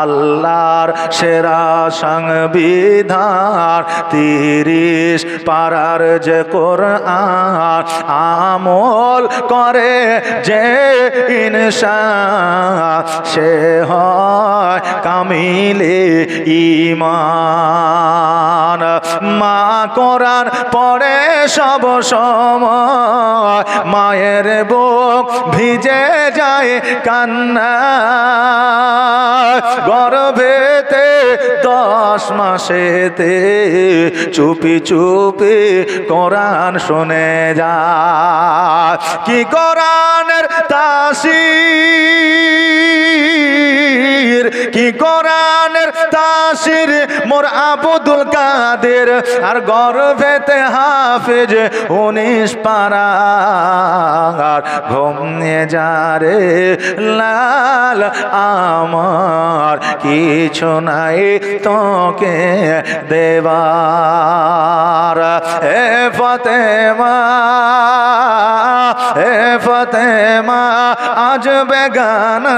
আল্লাহর সেরা সংবিধান 30 পারার যে কোরআন আমল করে যে ইনসান সে হয় কামিলে ঈমান। মা কোরআন পড়ে সব সময় মায়ের বুক ভিজে যায় কান্না গর্ভেতে 10 মাসেতে চুপি চুপি কোরআন শুনে যায়। কি কোরআনের তাসির, কি কোরআনের তাসির মোর আব্দুল কাদের আর গর্ভেতে হাফেজ 19 পারা ঘুমিয়ে যারে লাল আমার কিছু নাই তোকে দেবার। এ ফতেমা, এ ফতেমা আজ বেগানা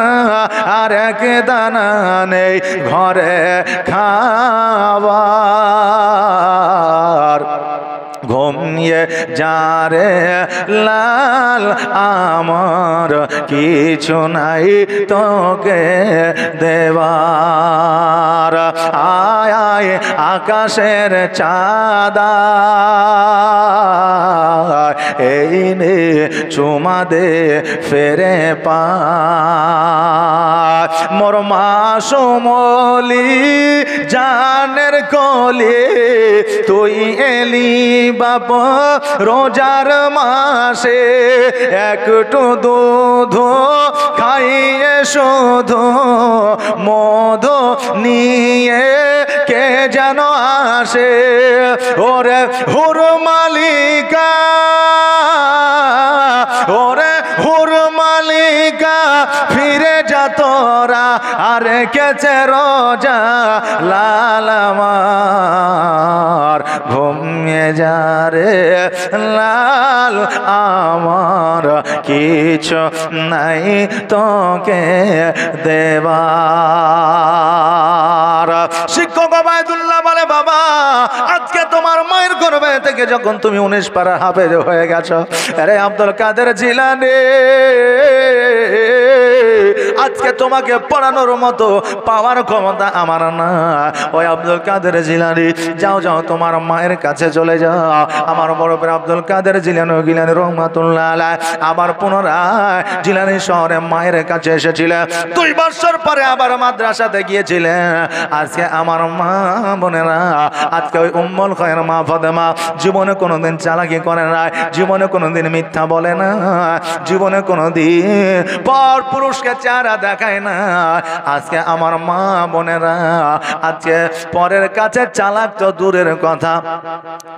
আর এক দানা নেই ঘরে খাবার ঘুমিয়ে যারে লাল আমার কিছু নাই তোকে দেবার। আয় আয় আকাশের চাঁদা এই নে চুমা দে ফেরে পা মোর মাসুমলি জানের কলি তুই এলি বাবা রোজার মাসে একটু দুধ খাইয়ে শুধু মধু নিয়ে কে যেন আসে ওরে হুর মালিকা, ওরে হুর মালিকা ফিরে যা তোরা আর কেছে রোজা লাল আমার ঘুমিয়ে যা রে লাল আমার কিছু নাই তোকে দেবার। শিক্ষক ওবায়দুল্লাহ বলে বাবা আজকে তোমার মায়ের গর্ভে থেকে যখন তুমি 19 পারা হাফেজ হয়ে গেছো, আরে আব্দুল কাদের জিলানী আজকে তোমাকে পড়ানোর মতো পাওয়ার ক্ষমতা আমার না। ওই আব্দুল কাদের জিলানী যাও যাও তোমার মায়ের কাছে চলে যাও। আমার বড় ভাই আব্দুল কাদের জিলানী রহমাতুল্লাহ আলাইহি আবার পুনরায় জিলানী শহরে মায়ের কাছে এসেছিলেন। 2 বছর পরে আবার মাদ্রাসাতে গিয়েছিলেন। আজকে আমার মা বোনেরা আজকে ওই উম্মুল খায়র মা ফাতেমা জীবনে কোনোদিন চালাকি করে না, জীবনে কোনোদিন মিথ্যা বলে না, জীবনে কোনোদিন পর পুরুষকে চেহারা দেখায় না। আজকে আমার মা বোনেরা আজকে পরের কাছে চালাক তো দূরের কথা,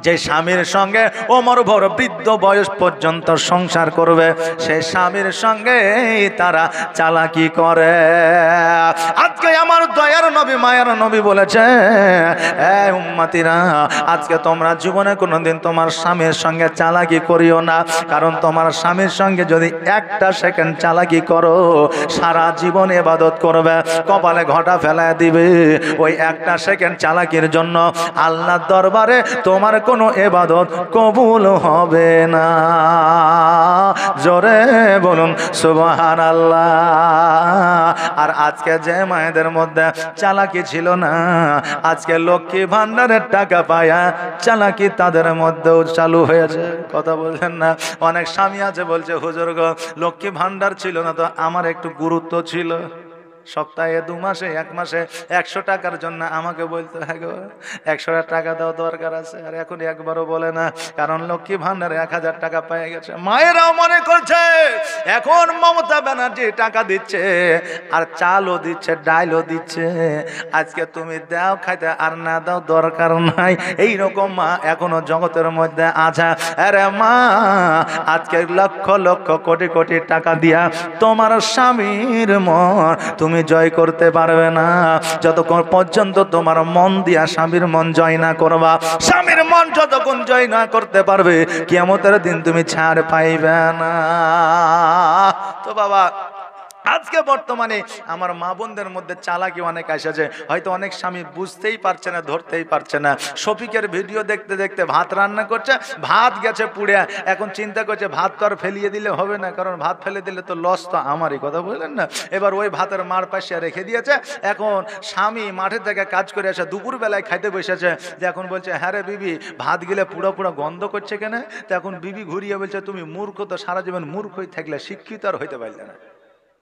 যে স্বামীর সঙ্গে ওমর বড় বৃদ্ধ বয়স পর্যন্ত সংসার করবে সেই স্বামীর সঙ্গে তারা চালাকি করে। আজকে আমার দয়ার নবী মায়ের নবী বলেছে এ উম্মতিরা আজকে তোমরা জীবনে কোনোদিন তোমার স্বামীর সঙ্গে চালাকি করিও না, কারণ তোমার স্বামীর সঙ্গে যদি একটা সেকেন্ড চালাকি করো সারা জীবন ইবাদত করবে কপালে ঘটা ফেলায় দিবে। ওই একটা সেকেন্ড চালাকির জন্য আল্লাহর দরবারে তোমার কোনো ইবাদত কবুল হবে না। জোরে বলুন সুবহানাল্লাহ। আর আজকে যে মায়েদের মধ্যে চালাকি ছিল না আজকে লক্ষ্মী ভান্ডারের টাকা পায়া চালাকি তাদের মধ্যেও চালু হয়েছে। কথা বলছেন না? অনেক স্বামী আছে বলছে হুজুর গো লক্ষ্মী ভান্ডার ছিল না তো আমার একটু গুরুত্ব ছিল, সপ্তাহে 2 মাসে 1 মাসে 100 টাকার জন্য আমাকে বলতে হয় গো 100 টাকা দাও দরকার আছে, আর এখন একবারও বলে না কারণ লক্ষ্মী ভান্ডারে 1000 টাকা পেয়ে গেছে। মায়েরাও মনে করছে এখন মমতা ব্যানার্জি টাকা দিচ্ছে আর চালও দিচ্ছে ডালও দিচ্ছে, আজকে তুমি দাও খাইতে আর না দাও দরকার নাই। এইরকম মা এখনো জগতের মধ্যে আছে। আরে মা আজকে লক্ষ লক্ষ কোটি কোটি টাকা দিয়া তোমার স্বামীর মন তুমি জয় করতে পারবে না যতক্ষণ পর্যন্ত তোমার মন দিয়া স্বামীর মন জয় না করবা। স্বামীর মন যতক্ষণ জয় না করতে পারবে কিয়ামতের দিন তুমি ছাড় পাইবে না। তো বাবা আজকে বর্তমানে আমার মা বোনদের মধ্যে চালাকি অনেক এসেছে, হয়তো অনেক স্বামী বুঝতেই পারছে না, ধরতেই পারছে না। শফিকের ভিডিও দেখতে দেখতে ভাত রান্না করছে, ভাত গেছে পুড়ে, এখন চিন্তা করছে ভাত তো আর ফেলিয়ে দিলে হবে না, কারণ ভাত ফেলে দিলে তো লস তো আমারই, কথা বললেন না। এবার ওই ভাতের মার পাশে রেখে দিয়েছে। এখন স্বামী মাঠে থেকে কাজ করে আসে, দুপুরবেলায় খাইতে বসেছে, যে এখন বলছে হ্যাঁ রে বিবি, ভাত গেলে পুরো পুরো গন্ধ করছে কেন? তো এখন বিবি ঘুরিয়ে বলছে তুমি মূর্খ, তো সারা জীবন মূর্খই থাকলে শিক্ষিত আর হইতে পারলে না।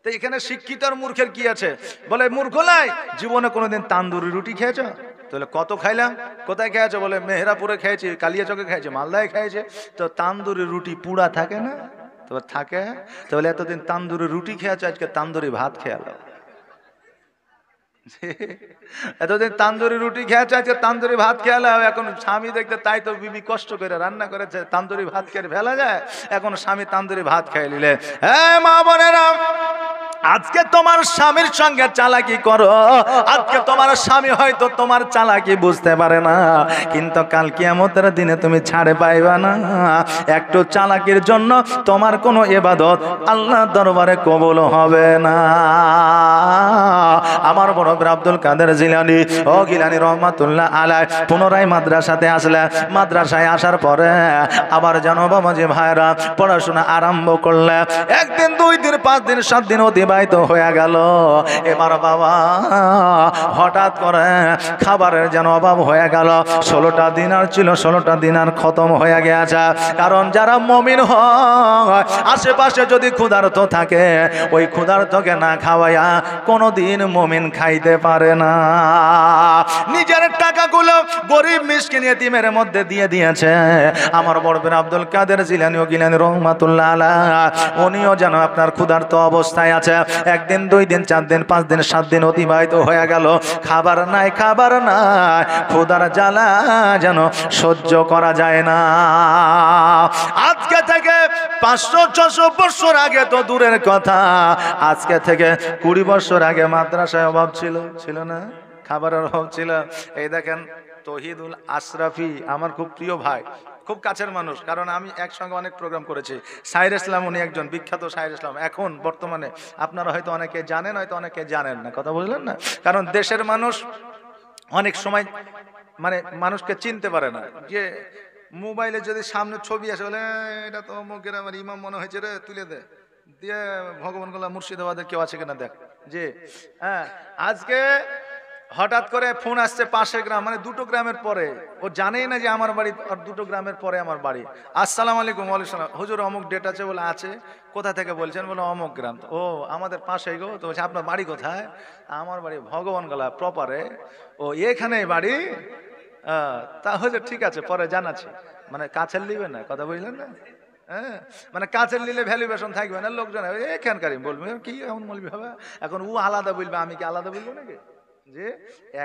তো এখানে শিক্ষিত আর মূর্খের কি আছে? বলে মূর্খ নাই, জীবনে কোনোদিন তান্দুরি রুটি খেয়েছ? তাহলে কত খাইলাম, কোথায় খেয়েছো? বলে মেহেরাপুরে খেয়েছি, কালিয়াচকে খেয়েছি, মালদায় খেয়েছে। তো তান্দুরি রুটি পুড়া থাকে না? তো থাকে। তাহলে এতদিন তান্দুরি রুটি খেয়েছো, আজকে তান্দুরি ভাত খেয়ালো। এতদিন তান্দুরি রুটি খেয়েছো, আজকে তান্দুরি ভাত খেয়ালো। এখন স্বামী দেখতে, তাই তো বিবি কষ্ট করে রান্না করেছে, তান্দুরি ভাত খেয়ে ফেলা যায়? এখন স্বামী তান্দুরি ভাত খেয়ে নিলে, হ্যাঁ মা বোনেরা, আজকে তোমার স্বামীর সঙ্গে চালাকি করো, আজকে তোমার স্বামী হয়তো তোমার চালাকি বুঝতে পারে না, কিন্তু কাল কিয়ামতের দিনে তুমি ছাড়ে পাইবা না। একটু চালাকির জন্য তোমার কোনো ইবাদত আল্লাহর দরবারে কবুল হবে না। আমার বড় আব্দুল কাদের জিলানী ও গিলানী রহমাতুল্লাহ আলাইহি পুনরায় মাদ্রাসাতে আসলে, মাদ্রাসায় আসার পরে আবার জানো বাবাজি ভাইরা পড়াশোনা আরম্ভ করলে। একদিন, 2 দিন, 5 দিন, 7 দিন অতিবাহিত হয়ে গেল। এবার বাবা হঠাৎ করে খাবারের যেন অভাব হয়ে গেল। 16টা দিনার ছিল, 16টা দিনার খতম হয়ে গেছে। কারণ যারা মুমিন হয়, আশেপাশে যদি ক্ষুধার্ত থাকে, ওই ক্ষুধার্তকে না খাওয়াইয়া কোনোদিন মুমিন খাইতে পারে না। নিজের টাকাগুলো গরিব মিসকিন ইতিমের মধ্যে দিয়ে দিয়েছে। আমার বড় পীর আব্দুল কাদের জিলানী ও গিলানী রহমাতুল্লাহ আলাইহি, উনিও যেন আপনার ক্ষুধার্ত অবস্থায় আছে। 1 দিন, 2 দিন, 4 দিন, 5 দিন, 7 দিন অতিবাহিত হয়ে গেল। খাবার নাই, খাবার নাই, ক্ষুধার জ্বালা যেন সহ্য করা যায় না। আজকে থেকে 500-600 বছর আগে তো দূরের কথা, আজকে থেকে 20 বছর আগে মাদ্রাসায় অভাব ছিল না, খাবারের অভাব ছিল। এই দেখেন তহিদুল আশরাফি, আমার খুব প্রিয় ভাই, খুব কাছের মানুষ, কারণ আমি একসঙ্গে অনেক প্রোগ্রাম করেছি। শায়ের ইসলাম, উনি একজন বিখ্যাত শায়ের ইসলাম। এখন বর্তমানে আপনারা হয়তো অনেকে জানেন, হয়তো অনেকে জানেন না, কথা বুঝলেন না। কারণ দেশের মানুষ অনেক সময় মানে মানুষকে চিনতে পারে না। যে মোবাইলে যদি সামনে ছবি আসে, বলে এটা তো অমুকের আমার ইমাম মনে হয়েছে রে, তুলে দে, দিয়ে ভগবান গোলা মুর্শিদাবাদের কেউ আছে কিনা দেখ। যে হ্যাঁ, আজকে হঠাৎ করে ফোন আসছে, পাশের গ্রাম, মানে 2টো গ্রামের পরে, ও জানেই না যে আমার বাড়ি, আর 2টো গ্রামের পরে আমার বাড়ি। আসসালামু আলাইকুম। ওয়ালাইকুম সালাম। হুজুর অমুক ডেট আছে? বলে আছে। কোথা থেকে বলছেন? বলে অমুক গ্রাম। ও আমাদের পাশেই গো। তো বলছে আপনার বাড়ি কোথায়? আমার বাড়ি ভগবান গলা প্রপারে। ও এখানেই বাড়ি? তাহলে ঠিক আছে, পরে জানাচ্ছি। মানে কাছের নিবে না, কথা বুঝলেন না? হ্যাঁ, মানে কাছের নিলে ভ্যালুয়েশন থাকবে না, লোকজন এখানকারই বলবে কি এমন বলবি হবে। এখন ও আলাদা বলবে, আমি কি আলাদা বলবো নাকি? যে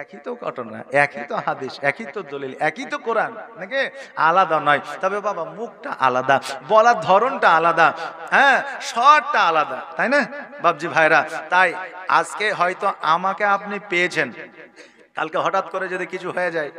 একই তো ঘটনা, একই তো হাদিস, একই তো দলিল, একই তো কোরআন, নাকি? আলাদা নয়, তবে বাবা মুখটা আলাদা, বলার ধরনটা আলাদা, হ্যাঁ, শর্টটা আলাদা, তাই না বাবজি ভাইরা? তাই আজকে হয়তো আমাকে আপনি পেয়েছেন, কালকে হঠাৎ করে যদি কিছু হয়ে যায়,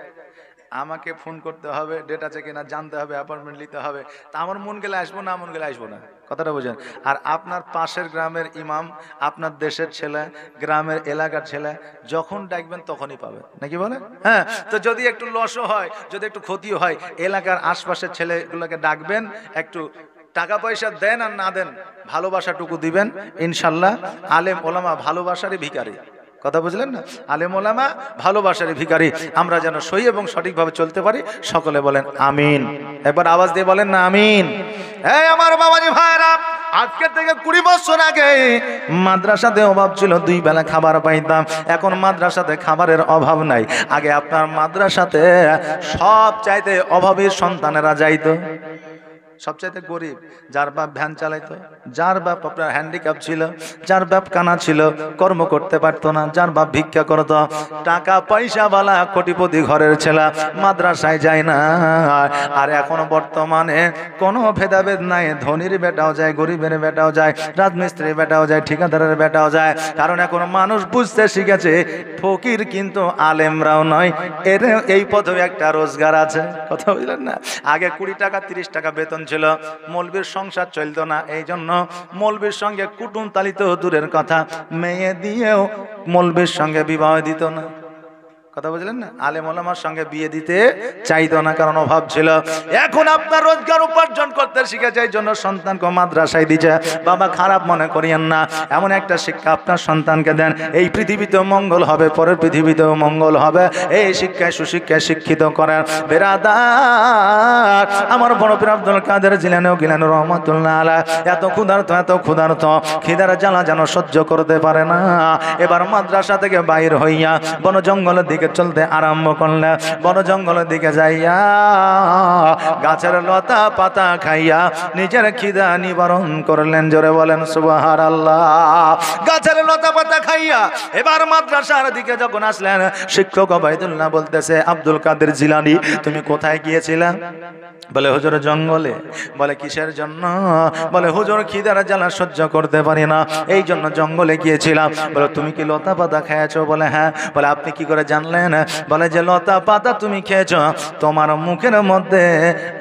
আমাকে ফোন করতে হবে, ডেট আছে কিনা জানতে হবে, অ্যাপয়েন্টমেন্ট নিতে হবে। তা আমার মন গেলে আসবো, না মন গেলে আসবো না, কথাটা বোঝেন। আর আপনার পাশের গ্রামের ইমাম, আপনার দেশের ছেলে, গ্রামের এলাকার ছেলে, যখন ডাকবেন তখনই পাবেন, নাকি বলেন? হ্যাঁ, তো যদি একটু লসও হয়, যদি একটু ক্ষতিও হয়, এলাকার আশপাশের ছেলেগুলোকে ডাকবেন, একটু টাকা পয়সা দেন আর না দেন, ভালোবাসাটুকু দিবেন, ইনশাল্লাহ। আলেম ওলামা ভালোবাসারই ভিখারি, কথা বুঝলেন না? আলেম ওলামা ভালোবাসারই ভিখারি। আমরা যেন সহি এবং সঠিকভাবে চলতে পারি, সকলে বলেন আমিন। একবার আওয়াজ দিয়ে বলেন না আমিন। এই আমার বাবাজি ভাইরা, আজকে থেকে 20 বছর আগে মাদ্রাসাতে অভাব ছিল, 2 বেলা খাবার পাইতাম। এখন মাদ্রাসাতে খাবারের অভাব নাই। আগে আপনার মাদ্রাসাতে সব চাইতে অভাবী সন্তানেরা যাইতো, সবচাইতে গরিব, যার বাপ ভ্যান চালাইতো, যার বাপ আপনার হ্যান্ডিক্যাপ ছিল, যার বাপ কানা ছিল, কর্ম করতে পারতো না, যার বাপ ভিক্ষা করতো, টাকা পয়সা বালা কোটিপতি ঘরের ছেলে মাদ্রাসায় যায় না। আর এখন বর্তমানে কোনো ভেদাভেদ নাই, ধনীর বেটাও যায়, গরিবের বেটাও যায়, রাজমিস্ত্রির বেটাও যায়, ঠিকাদারের বেটাও যায়। কারণ এখন মানুষ বুঝতে শিখেছে ফকির কিন্তু আলেমরাও নয়, এর এই পথে একটা রোজগার আছে, কথা বুঝলেন না? আগে 20 টাকা 30 টাকা বেতন ছিল, মৌলবীর সংসার চলতো না, এই জন্য মৌলবীর সঙ্গে কুটুম তালিত দূরের কথা, মেয়ে দিয়েও মৌলবীর সঙ্গে বিবাহ দিত না। কথা বুঝলেন না? আলেম ওলামার সঙ্গে বিয়ে দিতে চাইতো না, কারণ অভাব ছিল। এখন আপনার রোজগার উপার্জন করতে শিখেছে, এই জন্য সন্তানকে মাদ্রাসায় দিচ্ছে। বাবা খারাপ মনে করিয়েন না, এমন একটা শিক্ষা আপনার সন্তানকে দেন, এই পৃথিবীতেও মঙ্গল হবে, পরের পৃথিবীতেও মঙ্গল হবে। এই শিক্ষায় সুশিক্ষায় শিক্ষিত করেন। বেরাদার আমার বড় পীর আব্দুল কাদের জিলানী রহমাতুল্লাহ আলাইহি এত ক্ষুধার্ত খিদার জ্বালা যেন সহ্য করতে পারে না। এবার মাদ্রাসা থেকে বাইর হইয়া বন জঙ্গলের দিকে চলতে আরম্ভ করলে, বন জঙ্গলের দিকে যাইয়া গাছের লতা পাতা খাইয়া নিজের খিদা নিবারণ করলেন। জোরে বলেন সুবহানাল্লাহ। গাছের লতা পাতা খাইয়া এবার মাদ্রাসার দিকে যখন আসলেন, শিক্ষক ওবাইদুল্লাহ বলতেছে, আব্দুল কাদের জিলানী তুমি কোথায় গিয়েছিলে? বলে হুজুর জঙ্গলে। বলে কিসের জন্য? বলে হুজুর খিদার জ্বালা সহ্য করতে পারি না, এই জন্য জঙ্গলে গিয়েছিলাম। বলে তুমি কি লতা পাতা খেয়েছো? বলে হ্যাঁ। বলে আপনি কি করে জানলেন? বলে যে লতা পাতা তুমি খেয়েছো, তোমার মুখের মধ্যে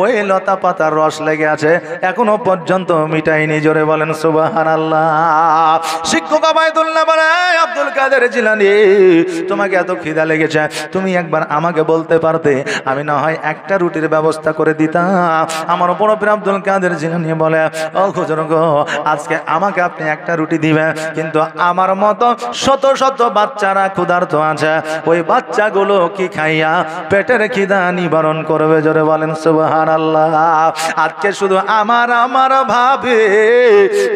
ওই লতা পাতার রস লেগে আছে, এখনো পর্যন্ত মিটাইনি। জোরে বলেন সুবহানাল্লাহ। শিক্ষক ওবাইদুল্লাহ বলে, আব্দুল কাদের জিলানী তোমাকে এত খিদা লেগেছে, তুমি একবার আমাকে বলতে পারতে, আমি না হয় একটা রুটির ব্যবস্থা করে দিতাম। আমার বড় পীর আব্দুল কাদের জিলানী বলে, ও হুজুর গো, আজকে আমাকে আপনি একটা রুটি দিবেন, কিন্তু আমার মতো শত শত বাচ্চারা ক্ষুধার্ত আছে, ওই বাচ্চাগুলো কি খাইয়া পেটের খিদা নিবারণ করবে? জোরে বলেন সুবহানাল্লাহ। আজকে শুধু আমার ভাবে,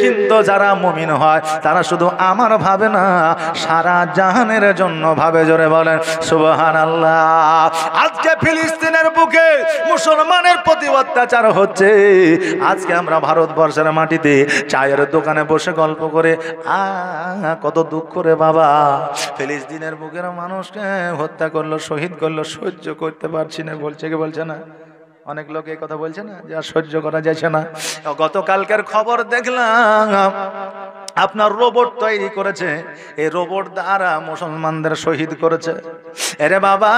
কিন্তু যারা মুমিন হয় তারা শুধু আমার ভাবে না, সারা জাহানের জন্য ভাবে। জোরে বলেন সুবহানাল্লাহ। আজকে ফিলিস্তিনের বুকে মুসলমানের প্রতি অত্যাচার হচ্ছে। আজকে আমরা ভারতবর্ষের মাটিতে চায়ের দোকানে বসে গল্প করে কত দুঃখ রে বাবা, ফিলিস্তিনের বুকের মানুষকে হত্যা করলো, শহীদ করলো, সহ্য করতে পারছি না। বলছে কি বলছে না? অনেক লোক এই কথা বলছে না, যা সহ্য করা যাচ্ছে না। গতকালকের খবর দেখলাম, আপনার রোবট তৈরি করেছে, এই রোবট দ্বারা মুসলমানদের শহীদ করেছে। এরে বাবা,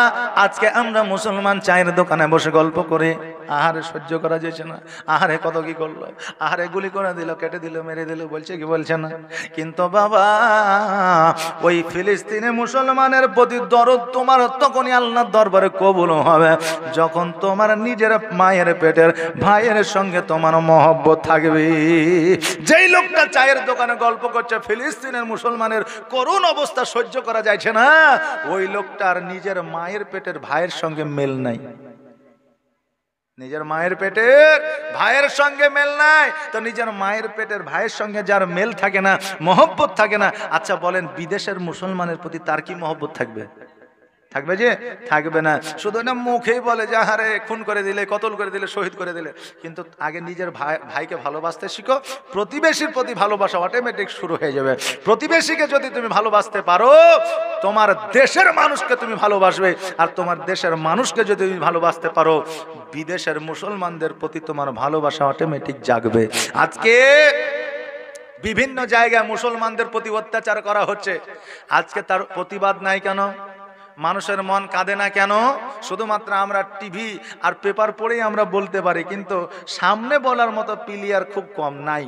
আজকে আমরা মুসলমান চায়ের দোকানে বসে গল্প করে আহারে সহ্য করা যাচ্ছে না, আহারে কত কি করলো, আহারে গুলি করে দিল, কেটে দিল, মেরে দিল, বলছে কি বলছে না? কিন্তু বাবা, ওই ফিলিস্তিনে মুসলমানের প্রতি দরদ তোমার তখনই আল্লাহর দরবারে কবুল হবে যখন তোমার নিজের মায়ের পেটের ভাইয়ের সঙ্গে তোমার মহব্বত থাকবে। যেই লোকটা চায়ের দোকানে গল্প করছে ফিলিস্তিনের মুসলমানের করুণ অবস্থা সহ্য করা যাচ্ছে না, ওই লোকটার নিজের মায়ের পেটের ভাইয়ের সঙ্গে মেল নাই। নিজের মায়ের পেটের ভাইয়ের সঙ্গে মেল নাই, তো নিজের মায়ের পেটের ভাইয়ের সঙ্গে যার মেল থাকে না, মহব্বত থাকে না, আচ্ছা বলেন বিদেশের মুসলমানের প্রতি তার কি মহব্বত থাকবে? থাকবে যে? থাকবে না। শুধু না মুখেই বলে যে আরে খুন করে দিলে, কতল করে দিলে, শহীদ করে দিলে, কিন্তু আগে নিজের ভাইকে ভালোবাসতে শিখো। প্রতিবেশীর প্রতি ভালোবাসা অটোমেটিক শুরু হয়ে যাবে। প্রতিবেশীকে যদি তুমি ভালোবাসতে পারো, তোমার দেশের মানুষকে তুমি ভালোবাসবে, আর তোমার দেশের মানুষকে যদি তুমি ভালোবাসতে পারো, বিদেশের মুসলমানদের প্রতি তোমার ভালোবাসা অটোমেটিক জাগবে। আজকে বিভিন্ন জায়গায় মুসলমানদের প্রতি অত্যাচার করা হচ্ছে, আজকে তার প্রতিবাদ নাই কেন? মানুষের মন কাঁদে না কেন? শুধুমাত্র আমরা টিভি আর পেপার পড়েই আমরা বলতে পারি, কিন্তু সামনে বলার মতো প্লেয়ার খুব কম, নাই।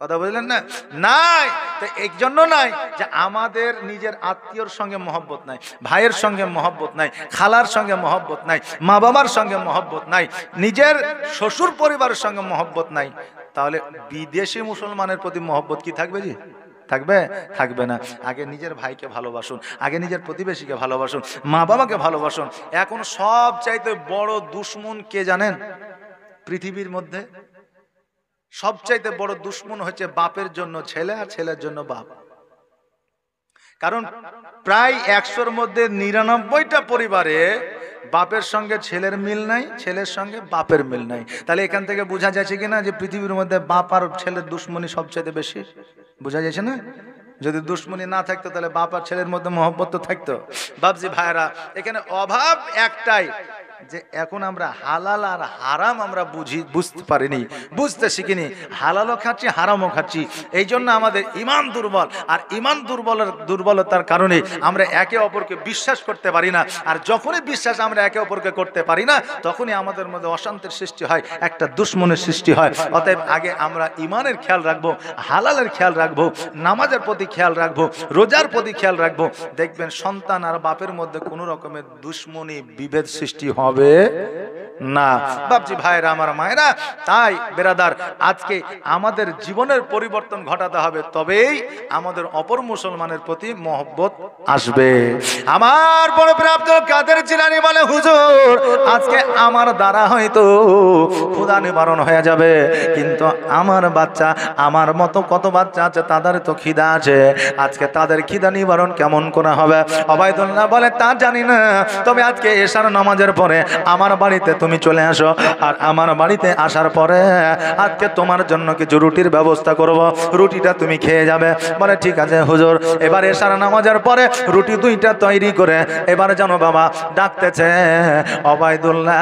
কথা বুঝলেন না? নাই। তো এই জন্য নাই যে আমাদের নিজের আত্মীয়র সঙ্গে মহব্বত নাই, ভাইয়ের সঙ্গে মহব্বত নাই, খালার সঙ্গে মহব্বত নাই, মা বাবার সঙ্গে মহব্বত নাই, নিজের শ্বশুর পরিবারের সঙ্গে মহব্বত নাই, তাহলে বিদেশি মুসলমানের প্রতি মহব্বত কি থাকবে? জি থাকবে? থাকবে না। আগে নিজের ভাইকে ভালোবাসুন, আগে নিজের প্রতিবেশীকে ভালোবাসুন, মা বাবাকে ভালোবাসুন। এখন সব চাইতে বড় দুশ্মন কে জানেন? পৃথিবীর মধ্যে সবচাইতে বড় দুশ্মন হচ্ছে বাপের জন্য ছেলে আর ছেলের জন্য বাপ। কারণ প্রায় 100-র মধ্যে 99টা পরিবারে বাপের সঙ্গে ছেলের মিল নাই, ছেলের সঙ্গে বাপের মিল নাই। তাহলে এখান থেকে বোঝা যাচ্ছে কিনা যে পৃথিবীর মধ্যে বাপ আর ছেলের দুশ্মনী সবচাইতে বেশি? বোঝা যাচ্ছে না? যদি দুশ্মনী না থাকতো তাহলে বাপ আর ছেলের মধ্যে মহব্বত তো থাকতো। বাপজি ভাইরা, এখানে অভাব একটাই, যে এখন আমরা হালাল আর হারাম আমরা বুঝতে পারিনি, বুঝতে শিখিনি। হালালও খাচ্ছি, হারামও খাচ্ছি। এই জন্য আমাদের ইমান দুর্বল, আর ইমান দুর্বলতার কারণে আমরা একে অপরকে বিশ্বাস করতে পারি না। আর যখনই বিশ্বাস আমরা একে অপরকে করতে পারি না, তখনই আমাদের মধ্যে অশান্তির সৃষ্টি হয়, একটা দুশ্মনের সৃষ্টি হয়। অতএব আগে আমরা ইমানের খেয়াল রাখবো, হালালের খেয়াল রাখবো, নামাজের প্রতি খেয়াল রাখবো, রোজার প্রতি খেয়াল রাখবো। দেখবেন সন্তান আর বাপের মধ্যে কোনো রকমের দুশ্মনী বিভেদ সৃষ্টি হবে না। বাপজি, ভাইরা, আমার মায়েরা, তাই বেরাদার, আজকে আমাদের জীবনের পরিবর্তন ঘটাতে হবে, তবেই আমাদের অপর মুসলমানের প্রতি মহব্বত আসবে। আমার বড় পীর আব্দুল কাদের জিলানী বলে, হুজুর, আজকে আমার দ্বারা হয়তো ক্ষুধা নিবারণ হয়ে যাবে, কিন্তু আমার বাচ্চা, আমার মতো কত বাচ্চা আছে, তাদের তো খিদা আছে। আজকে তাদের খিদা নিবারণ কেমন করে হবে? ওবায়দুল্লাহ বলে, তা জানি না, তবে আজকে এশার নামাজের পরে আমার বাড়িতে তুমি চলে আসো, আর আমার বাড়িতে আসার পরে আজকে তোমার জন্য কিছু রুটির ব্যবস্থা করব, রুটিটা তুমি খেয়ে যাবে। বলে, ঠিক আছে হুজুর। এবার এশার নামাজের পরে রুটি দুইটা তৈরি করে এবার যেন বাবা ডাকতেছে, ওবায়দুল্লাহ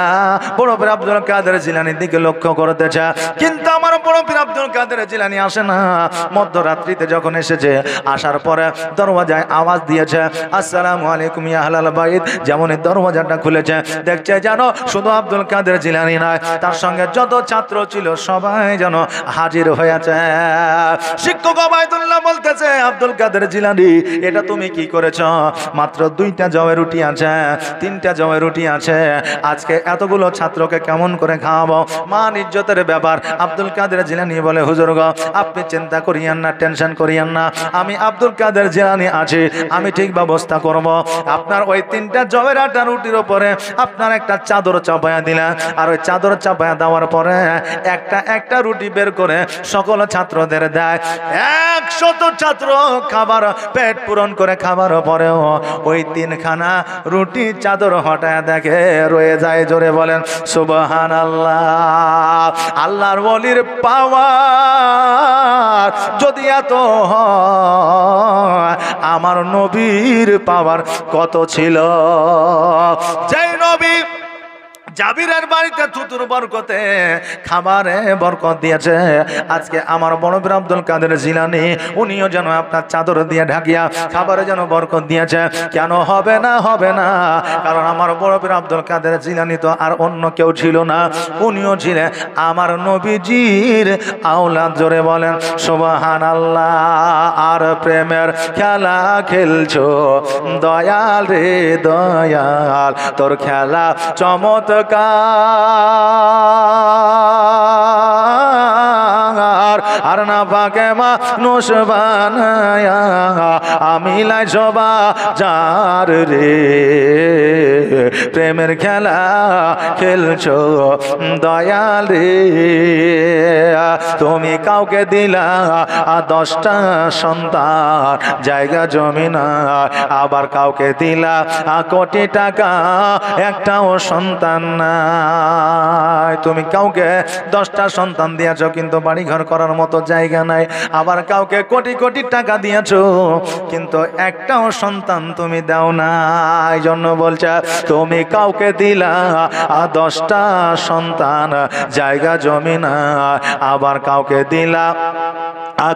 বড় পীর আব্দুল কাদের জিলানীর দিকে লক্ষ্য করতেছে, কিন্তু আমার বড় পীর আব্দুল কাদের জিলানী আসে না। মধ্যরাত্রিতে যখন এসেছে, আসার পরে দরওয়াজায় আওয়াজ দিয়েছে, আসসালামু আলাইকুম ইয়া আহলাল বাইত। যেমন দরওয়াজাটা খুলেছে, দেখছে যেন শুধু আব্দুল কাদের জিলানী নয়, তার সঙ্গে যত ছাত্র ছিল সবাই যেন হাজির হয়েছে। শিক্ষক ওবায়দুল্লাহ বলতেছে, আব্দুল কাদের জিলানী, এটা তুমি কি করেছ? মাত্র দুইটা জবের রুটি আছে, তিনটা জবের রুটি আছে, আজকে এতগুলো ছাত্রকে কেমন করে খাওয়াবো? মান ইজ্জতের ব্যাপার। আব্দুল কাদের জিলানী বলে, হুজুর গো, আপনি চিন্তা করিয়েন না, টেনশন করিয়েন না, আমি আব্দুল কাদের জিলানী আছি, আমি ঠিক ব্যবস্থা করব। আপনার ওই তিনটা জবের আটা রুটির উপরে আপনার একটা চাদর চাপায়া দিলেন, আর ওই চাদর চাপায়া দেওয়ার পরে একটা একটা রুটি বের করে সকল ছাত্রদের দেয়। 100 ছাত্র খাবার পেট পূরণ করে খাবার পরেও ওই তিনখানা রুটি চাদর হটায় দেখে রয়ে যায়। জোরে বলেন সুবহানাল্লাহ। আল্লাহর ওলির পাওয়ার যদি এত হয়, আমার নবীর পাওয়ার কত ছিল? যেই নবী জাবিরের বাড়িতে থুতুর বরকতে খাবারে বরকত দিয়েছে, আজকে আমার বড় পীর আব্দুল কাদের জিলানী উনিও যেন আপনার চাদর দিয়ে ঢাকিয়া খাবারে যেন বরকত দিয়েছে। কেন হবে না? হবে না, কারণ আমার বড় পীর আব্দুল কাদের জিলানী তো আর অন্য কেউ ছিল না, উনিও ছিলেন আমার নবীজির আওলাদ। জোরে বলেন সুবহানাল্লাহ। আর প্রেমের খেলা খেলছো দয়াল রে দয়াল, তোর খেলা চমৎকার, আর না পাকে মানুষ বানায়া আমি লাই সবা যার রে। প্রেমের খেলা খেলছো দয়াল রে, তুমি কাউকে দিলা 10টা সন্তান, জায়গা জমি না, আবার কাউকে দিলা কোটি টাকা, একটাও সন্তান নাই। তুমি কাউকে 10টা সন্তান দিয়েছো, কিন্তু বাড়ি ঘর করার মতো জায়গা নাই। আবার কাউকে কোটি কোটি টাকা দিয়েছো, কিন্তু একটাও সন্তান তুমি দাও না। এই জন্য বলছে, তুমি কাউকে দিলা 10টা সন্তান, জায়গা জমি না, আবার কাউকে দিলা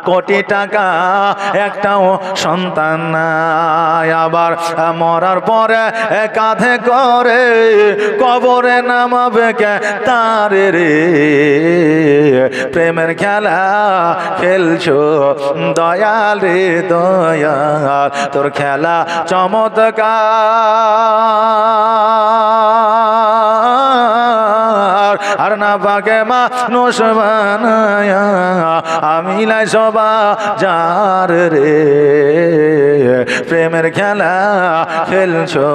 কোটি টাকা, একটাও সন্তান নাই। আবার মরার পরে কাঁধে করে কবরে নামাবে কে তারে রে। প্রেমের খেলা খেলছো দয়াল রে দয়াল, তোর খেলা চমৎকার, আর না পাকে মানুষ বানায়া আমি লাই সবা যার রে। প্রেমের খেলা খেলছো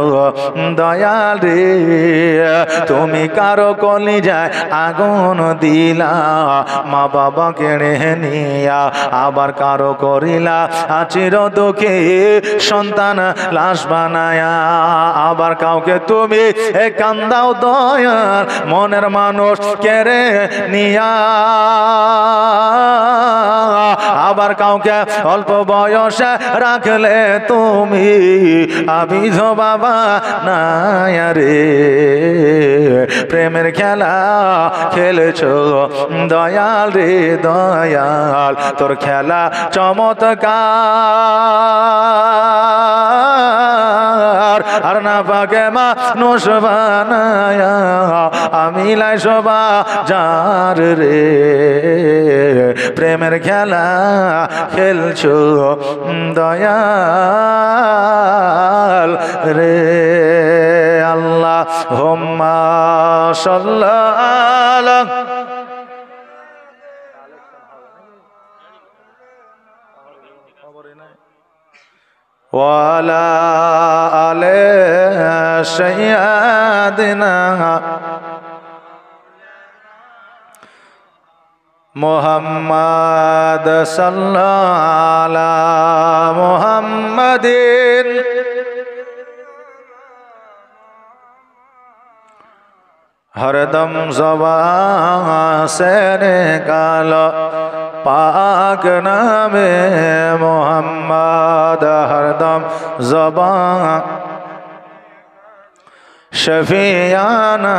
দয়াল রে, তুমি কারো কলিজায় আগুন দিলা, মা বাবা কেড়ে নিয়া, আবার কারো করিলা চির দুঃখে সন্তান লাশ বানায়া, আবার কাউকে তুমি কান্দাও দয়াল মনের মানুষ কেড়ে নিয়া আবার কাউকে অল্প বয়সে রাখলে তুমি আবিধ বাবা নাই রে প্রেমের খেলা খেলেছো দয়াল রে দয়াল তোর খেলা চমৎকার আর না পাকে মানুষ বানায়া আমি লাই শোভা যার রে প্রেমের খেলা খেলছো দয়াল রে আল্লাহ হুম্মা সাল্লাল্লাহু ওয়ালা আলে সাইয়্যিদিনা মুহাম্মদ সাল্লাল্লাহু আলা মুহাম্মাদিন हरदम ज़बान से निकालो पाक नामे मोहम्मद हरदम ज़बान शफियाना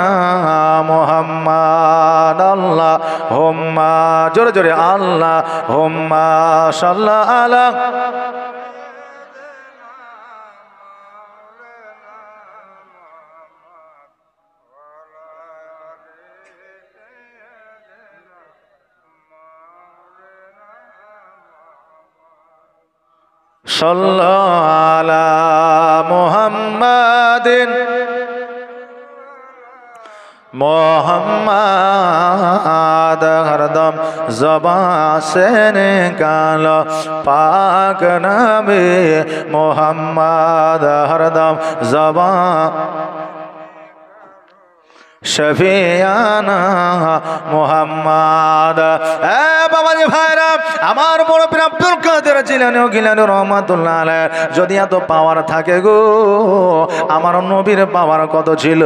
मोहम्मद अल्लाह हुम्मा जोरे जोरे अल्लाह हुम्मा सल्लल्लाहु अलैहि सल्लल्लाहु अला मुहम्मदिन मोहम्मद हरदम ज़बान से निकालो पाक नबी मोहम्मद हरदम ज़बान शफियाना मोहम्मद বাবাজি ভাইরা আমার বড় পীর আব্দুল কাদের জিলানী ও গিলানী রহমাতুল্লাহ আলাইহি যদি এত পাওয়ার থাকে গো আমার নবীর পাওয়ার কত ছিল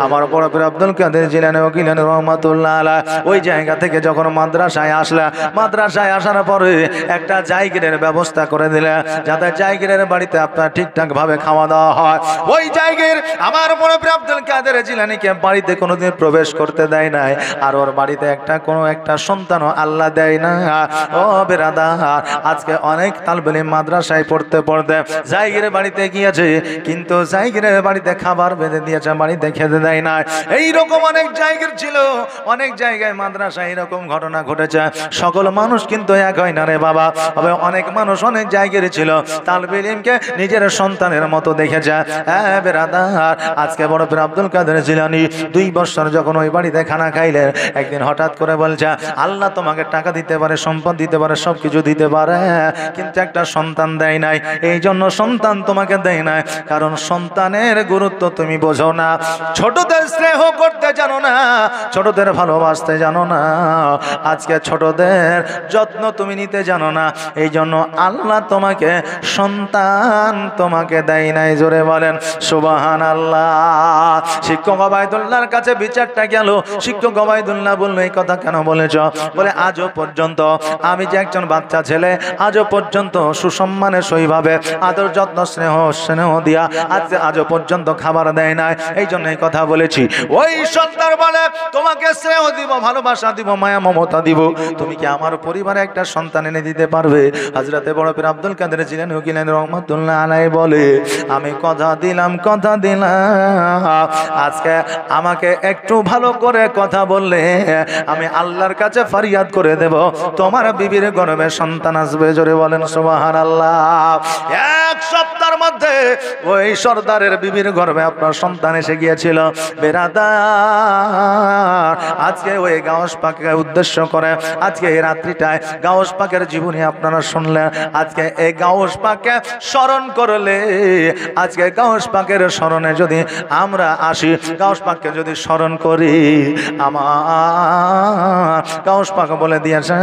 আমার বড় পীর আব্দুল কাদের জিলানী ও গিলানী রহমাতুল্লাহ আলাইহি ওই জায়গা থেকে যখন মাদ্রাসায় আসলা মাদ্রাসায় আসার পরে একটা জায়গিরের ব্যবস্থা করে দিলে যাতে জায়গিরের বাড়িতে আপনার ঠিকঠাক ভাবে খাওয়া দাওয়া হয় ওই জায়গির আমার বড় পীর আব্দুল কাদের জিলানীকে বাড়িতে কোনোদিন প্রবেশ করতে দেয় নাই আর ওর বাড়িতে কোনো একটা সন্তানও আল্লাহ দেয় না ও বেরাদার আজকে অনেক তালবে ইলম মাদ্রাসায় পড়তে পড়তে জায়গিরের বাড়িতে গিয়েছে কিন্তু জায়গিরের বাড়িতে খাবার বেঁধে দিয়েছে বাড়িতে খেতে দেয় না এইরকম অনেক জায়গির ছিল অনেক জায়গায় মাদ্রাসায় এরকম ঘটনা ঘটেছে সকল মানুষ কিন্তু এক হয় না রে বাবা তবে অনেক মানুষ অনেক জায়গির ছিল তালবে ইলমকে নিজের সন্তানের মতো দেখেছে বেরাদার আজকে বড় পীর আব্দুল কাদের জিলানী 2 বছর যখন ওই বাড়িতে খানা খাইলেন একদিন হঠাৎ করে বলছে আল্লাহ তোমাকে টাকা দিতে পারে সম্পদ দিতে পারে সবকিছু দিতে পারে কিন্তু একটা সন্তান দেয় নাই এই জন্য সন্তান তোমাকে দেয় নাই কারণ সন্তানের গুরুত্ব তুমি বোঝো না ছোটদের স্নেহ করতে জানো না ছোটদের ভালোবাসতে জানো না আজকে ছোটদের যত্ন তুমি নিতে জানো না এই জন্য আল্লাহ তোমাকে সন্তান তোমাকে দেয় নাই জোরে বলেন সুবহানাল্লাহ শিক্ষক ওবায়দুল্লাহর কাছে বিচারটা গেল শিক্ষক ওবায়দুল্লাহ বলল এই কথা কেন বলেছ বলে আজও পর্যন্ত আমি যে একজন বাচ্চা ছেলে আজও পর্যন্ত সুসম্মানে সইভাবে আদর যত্ন স্নেহ দিয়া আজও পর্যন্ত খাবার দেয় নাই এই জন্য এই কথা বলেছি ওই সন্তান বলে তোমাকে স্নেহ দিব ভালোবাসা দিব মায়া মমতা দিব তুমি কি আমার পরিবারে একটা সন্তান এনে দিতে পারবে হযরতে বড় পীর আব্দুল কাদের জিলানী রহমাতুল্লাহ আলাইহি বলে আমি কথা দিলাম আজকে আমাকে একটু ভালো করে কথা বললে আমি আল্লাহর কাছে ফরিয়াদ করে দেব তোমার বিবির গর্ভে সন্তান আসবে জোরে বলেন সুবহানাল্লাহ এক সপ্তাহের মধ্যে ওই সর্দারের বিবির গর্ভে আপনার সন্তান এসে গিয়েছিল বেরাদার আজকে ওই গাউস পাককে উদ্দেশ্য করে আজকে এই রাত্রিটায় গাউস পাকের জীবনী আপনারা শুনলেন আজকে এই গাউস পাককে স্মরণ করলে আজকে গাউস পাকের স্মরণে যদি আমরা আসি গাউস পাককে যদি স্মরণ করি। আমার গাউস পাক বলে দিয়েছে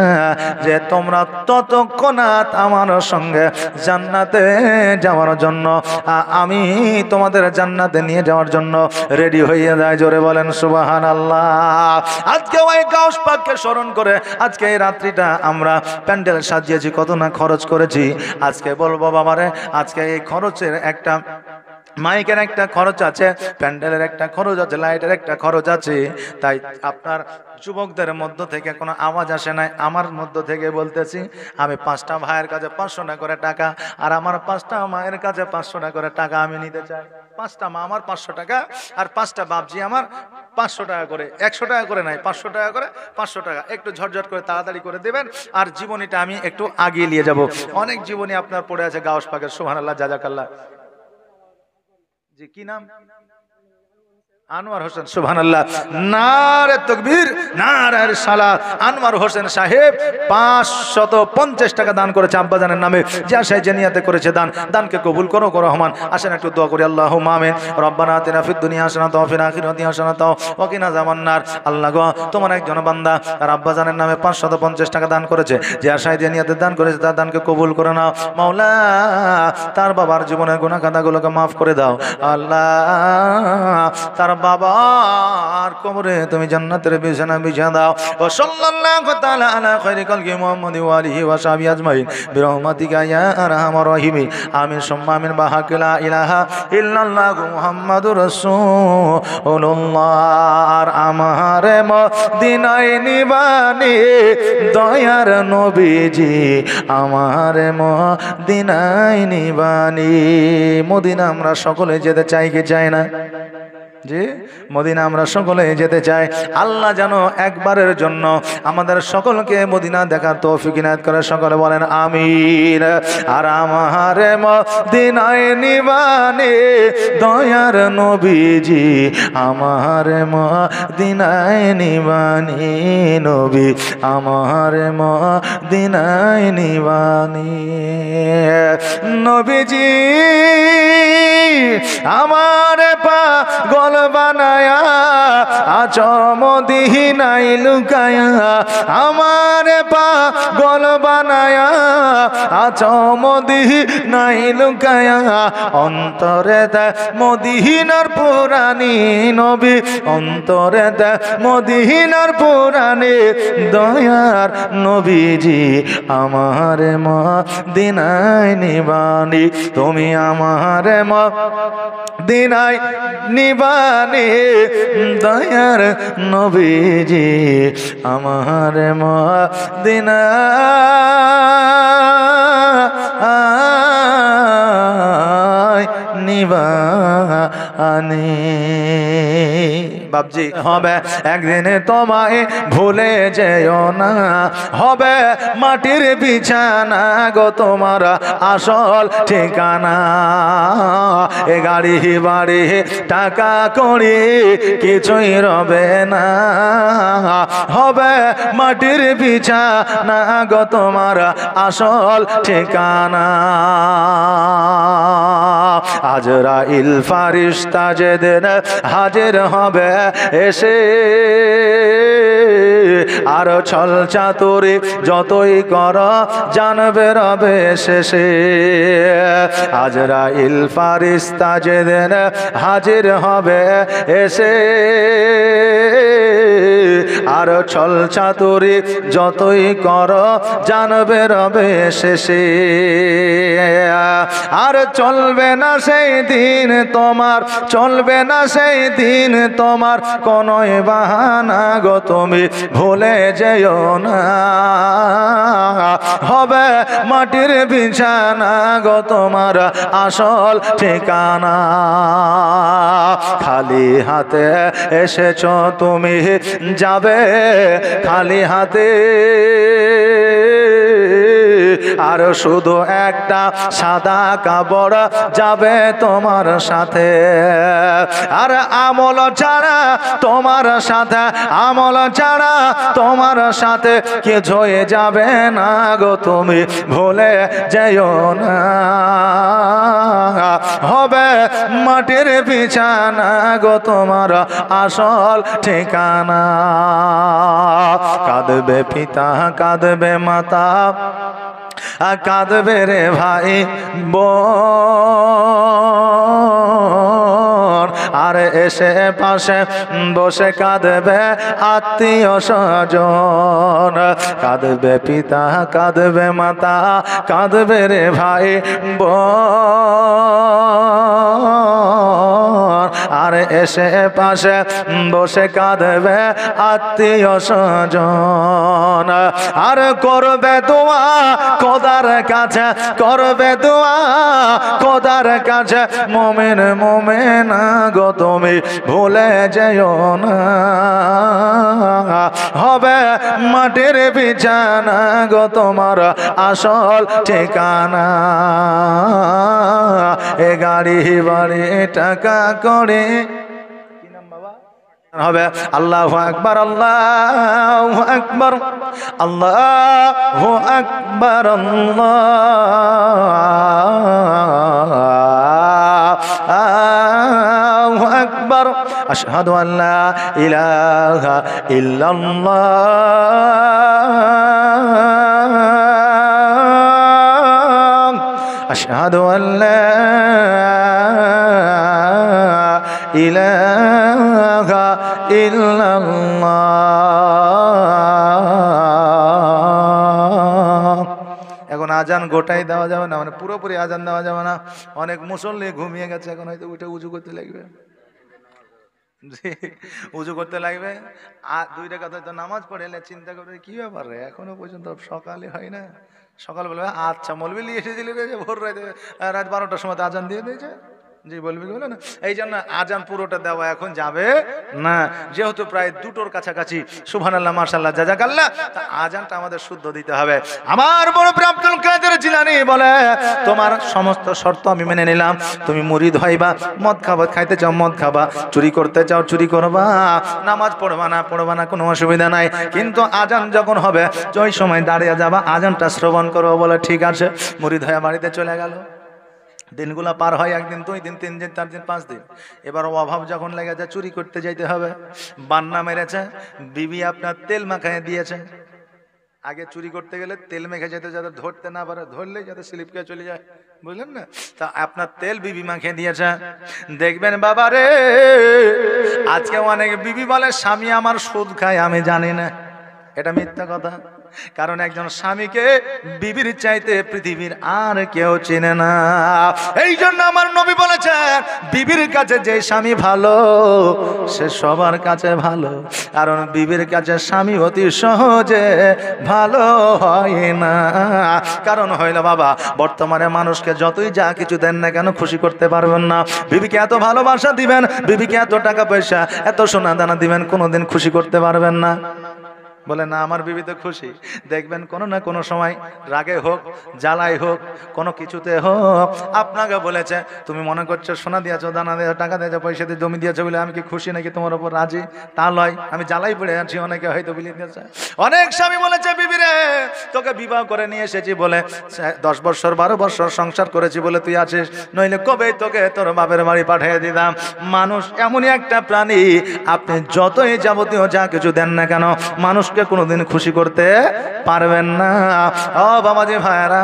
যে তোমরা ততক্ষণাৎ আমার সঙ্গে জান্নাতে যাওয়ার জন্য আমি তোমাদের জান্নাতে নিয়ে যাওয়ার জন্য রেডি হয়ে যায়। জোরে বলেন সুবহানাল্লাহ। আজকে ওই গাউস পাককে স্মরণ করে আজকে এই রাত্রিটা আমরা প্যান্ডেল সাজিয়েছি, কত না খরচ করেছি। আজকে বলবো বাবারে, আজকে এই খরচের একটা মাইকের একটা খরচ আছে, প্যান্ডেলের একটা খরচ আছে, লাইটের একটা খরচ আছে। তাই আপনার যুবকদের মধ্য থেকে কোনো আওয়াজ আসে নাই, আমার মধ্য থেকে বলতেছি, আমি 5টা ভাইয়ের কাছে 500 টাকা করে টাকা আর আমার 5টা মায়ের কাছে 500 টাকা করে টাকা আমি নিতে চাই। 5টা মা আমার 500 টাকা আর 5টা বাপজি আমার 500 টাকা করে, 100 টাকা করে নাই, 500 টাকা করে, 500 টাকা একটু ঝটঝট করে তাড়াতাড়ি করে দেবেন। আর জীবনীটা আমি একটু আগিয়ে নিয়ে যাব। অনেক জীবনী আপনার পড়ে আছে গাউস পাকের। সুবহানাল্লাহ, জাযাকাল্লাহ। জি, কি নাম? আনোয়ার হোসেন। সুবহানাল্লাহ, নারে তাকবীর, নারে রিসালাত। আনোয়ার হোসেন সাহেব 550 টাকা দান করেছে আব্বাজানের নামে। যে আশায় যে নিয়াতে করেছে দান, দানকে কবুল করো রহমান। আসেন একটু দোয়া করি। আল্লাহুম্মা আমিন। রব্বানা আতিনা ফিদ দুনিয়া হাসানাতাও ওয়া ফিল আখিরাতি হাসানাতাও ওয়া কিনা আযাবান্নার। আল্লাহ গো, তোমার একজন বান্দা তার আব্বাজানের নামে 550 টাকা দান করেছে। যে আশায় যে নিয়াতে দান করেছে তার দানকে কবুল করে নাও মাওলা। তার বাবার জীবনের গুনাহ খাতাগুলোকে maaf করে দাও আল্লাহ। তার বাবার কবরে তুমি জান্নাতের বিছানা বিছিয়ে দাও। ও সাল্লাল্লাহু তাআলা আলা খায়রি খালকি মুহাম্মাদি ওয়া আলিহি ওয়া সাহবিহি আজমাইন বিরহমাতিকা ইয়া আরহামার রাহিমিন। আমিন সুম্মা আমিন। বাহাক লা ইলাহা ইল্লাল্লাহু মুহাম্মাদুর রাসূলুল্লাহ। আর আমার মদিনায় নিবানি দয়ার নবীজি, আমার মদিনায় নিবানি। মদিনা আমরা সকলে যেতে চাই কি চাই না? জি, মদিনা আমরা সকলে যেতে চাই। আল্লাহ যেন একবারের জন্য আমাদের সকলকে মদিনা দেখার তৌফিক ইনায়াত করে। সকলে বলেন আমিন। আর আমার মদিনায় নিবানি দয়ার নবীজি, আমার মদিনায় নিবানি নবী, আমার মদিনায় নিবানি নবীজি। আমার পাগল বানায়া আছো মদিনায় লুকায়া, আমার পাগল বানায়া আছো মদিনায় লুকায়া। অন্তরে দে মদিনার পুরানি নবী, অন্তরে দে মদিনার পুরানি দয়ার নবীজি, আমার মদিনায় নিবানি। তুমি আমার মদিনায় নিবানি দয়ার নবীজি, আমার মদিনায় নিবানি। বাপজি হবে একদিন তোমায় ভুলে যেও না, হবে মাটির বিছানা গো তোমার আসল ঠিকানা। এ গাড়ি বাড়ি টাকা করি কিছুই রবে না, হবে মাটির বিছানা গো তোমার আসল ঠিকানা। আজরাইল ফারিস্তা যেদিন হাজির হবে এসে, আর ছল চাতুরি যতই কর জানবে রবে শেষে। আজরাইল ফারিস্তা যেদিন হাজির হবে এসে, আর ছল চাতুরি যতই কর জানবে রবে শেষে। আর চলবে না সেই দিন তোমার, চলবে না সেই দিন তোমার কোনো বাহানা গো, তুমি ভুলে যেও না, হবে মাটির বিছানা গো তোমার আসল ঠিকানা। খালি হাতে এসেছো তুমি, যাবে খালি হাতে। আর শুধু একটা সাদা কাপড় যাবে তোমার সাথে। আর আমল ছাড়া তোমার সাথে, আমল ছাড়া তোমার সাথে কিছুই যাবে না গো, তুমি ভুলে যেও না। হবে মাটির বিছানা গো তোমার আসল ঠিকানা। কাঁদবে পিতা, কাঁদবে মাতা, কাঁদবে রে ভাই বোন, আর এসে পাশে বসে কাঁদবে আত্মীয় স্বজন। কাঁদবে পিতা, কাঁদবে মাতা, কাঁদবে রে ভাই বোন, আর এসে পাশে বসে কাঁদবে আত্মীয় স্বজন। আর করবে দোয়া খোদার কাছে, করবে দোয়া খোদার কাছে, মুমিন মুমিনা গো তুমি ভুলে যেও না। হবে মাটির বিছানা গো তোমার আসল ঠিকানা। এ গাড়ি বাড়ি টাকা করে হবে। আল্লাহু আকবার, আল্লাহু আকবার, আল্লাহু আকবার, আল্লাহু আকবার। আশহাদু আল্লা ইলাহা ইল্লাল্লাহ, আশহাদু আল্লা ইলাহা ইল্লাল্লাহ। এখন আজান গোটাই দেওয়া যাবে না, মানে পুরোপুরি আজান দেওয়া যাবে না। অনেক মুসল্লি ঘুমিয়ে গেছে, এখন হয়তো উঠে উজু করতে লাগবে, উজু করতে লাগবে। আর 2 রাকাত হয়তো নামাজ পড়ে এলে চিন্তা করবে কি ব্যাপার রে, এখনো পর্যন্ত সকালে হয় না। সকাল বলবে আচ্ছা মৌলবি নিয়ে এসেছিলি রে, ভোর রাত 12টার সময় আজান দিয়ে দিয়েছে। জি বলবি বলে না, এই জন্য আজান পুরোটা দেওয়া এখন যাবে না, যেহেতু প্রায় 2টোর কাছাকাছি। সুবহানাল্লাহ, মাশাআল্লাহ, জাযাকাল্লাহ। তা আজানটা আমাদের শুদ্ধ দিতে হবে। আমার বড় প্রিয় আব্দুল কাদের জিলানী বলে, তোমার সমস্ত শর্ত আমি মেনে নিলাম। তুমি মুরিদ হইবা, মদ খাবা, খাইতে চাও মদ খাবা, চুরি করতে চাও চুরি করবা, নামাজ পড়বা না কোনো অসুবিধা নাই, কিন্তু আজান যখন হবে ওই সময় দাঁড়িয়ে যাবা, আজানটা শ্রবণ করবো। বলে ঠিক আছে। মুরিদ হয়ে বাড়িতে চলে গেল। দিনগুলা পার হয়, 1 দিন 2 দিন 3 দিন 4 দিন 5 দিন। এবার অভাব যখন লেগে যায়, চুরি করতে যাইতে হবে। বান্না মেরেছে, বিবি আপনার তেল মাখায় দিয়েছে। আগে চুরি করতে গেলে তেল মেখে যেতে, যাতে ধরতে না পারে, ধরলে যাতে স্লিপ খেয়ে চলে যায়, বুঝলেন না? তা আপনার তেল বিবি মাখিয়ে দিয়েছে। দেখবেন বাবা রে, আজকে অনেক বিবি বলে স্বামী আমার সুদ খায়, আমি জানি না। এটা মিথ্যা কথা। কারণ একজন স্বামীকে বিবির চাইতে পৃথিবীর আর কেউ চেনে না। এই জন্য আমার নবী বলেছেন, বিবির কাছে যে স্বামী ভালো সে সবার কাছে ভালো। কারণ বিবির কাছে স্বামী অতি সহজে ভালো হয় না। কারণ হইল বাবা, বর্তমানে মানুষকে যতই যা কিছু দেন না কেন খুশি করতে পারবেন না। বিবিকে এত ভালোবাসা দিবেন, বিবিকে এত টাকা পয়সা, এত সোনা দানা দিবেন, কোনোদিন খুশি করতে পারবেন না। বলে না আমার বিবি তো খুশি। দেখবেন কোনো না কোনো সময় রাগে হোক, জ্বালাই হোক, কোনো কিছুতে হোক আপনাকে বলেছে, তুমি মনে করছো সোনা দিয়েছো, দানা দিয়েছো, টাকা দিয়েছো, পয়সা দিয়ে জমি দিয়েছো বলে আমি কি খুশি নাকি তোমার উপর রাজি? তা লয়, আমি জ্বালাই পড়ে আছি। অনেকে হয়তো বিলিয়ে দিয়েছে। অনেক স্বামী বলেছে, বিবি রে তোকে বিবাহ করে নিয়ে এসেছি বলে 10 বছর 12 বছর সংসার করেছি বলে তুই আছিস, নইলে কবে তোকে তোর বাপের বাড়ি পাঠিয়ে দিতাম। মানুষ এমনই একটা প্রাণী, আপনি যতই যাবতীয় যা কিছু দেন না কেন মানুষকে কোনোদিন খুশি করতে পারবেন না। ও বাবাজি ভাইরা,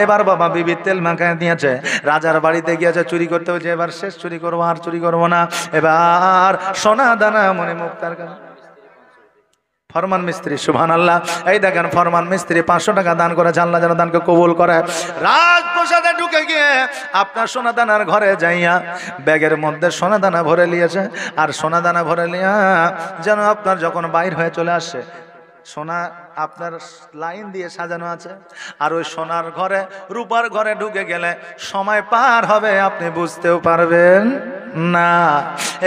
এবার বাবা বিবি তেল মাখায় দিয়েছে, রাজার বাড়িতে গিয়েছে, চুরি করতে হয়েছে। এবার শেষ, চুরি করবো আর চুরি করবো না। এবার সোনা দানা মনে মুক্তার কাছে ফরমান মিস্ত্রি, সুবহানাল্লাহ। এই দেখেন ফরমান মিস্ত্রি 500 টাকা দান করে, আল্লাহ যেন দানকে কবুল করে। রাজপ্রাসাদে ঢুকে গিয়ে আপনার সোনা দানার ঘরে যাইয়া ব্যাগের মধ্যে সোনা দানা ভরে নিয়েছে। আর সোনা দানা ভরে নিয়া যেন আপনার যখন বাইর হয়ে চলে আসে, সোনা আপনার লাইন দিয়ে সাজানো আছে। আর ওই সোনার ঘরে, রূপার ঘরে ঢুকে গেলে সময় পার হবে, আপনি বুঝতেও পারবেন না।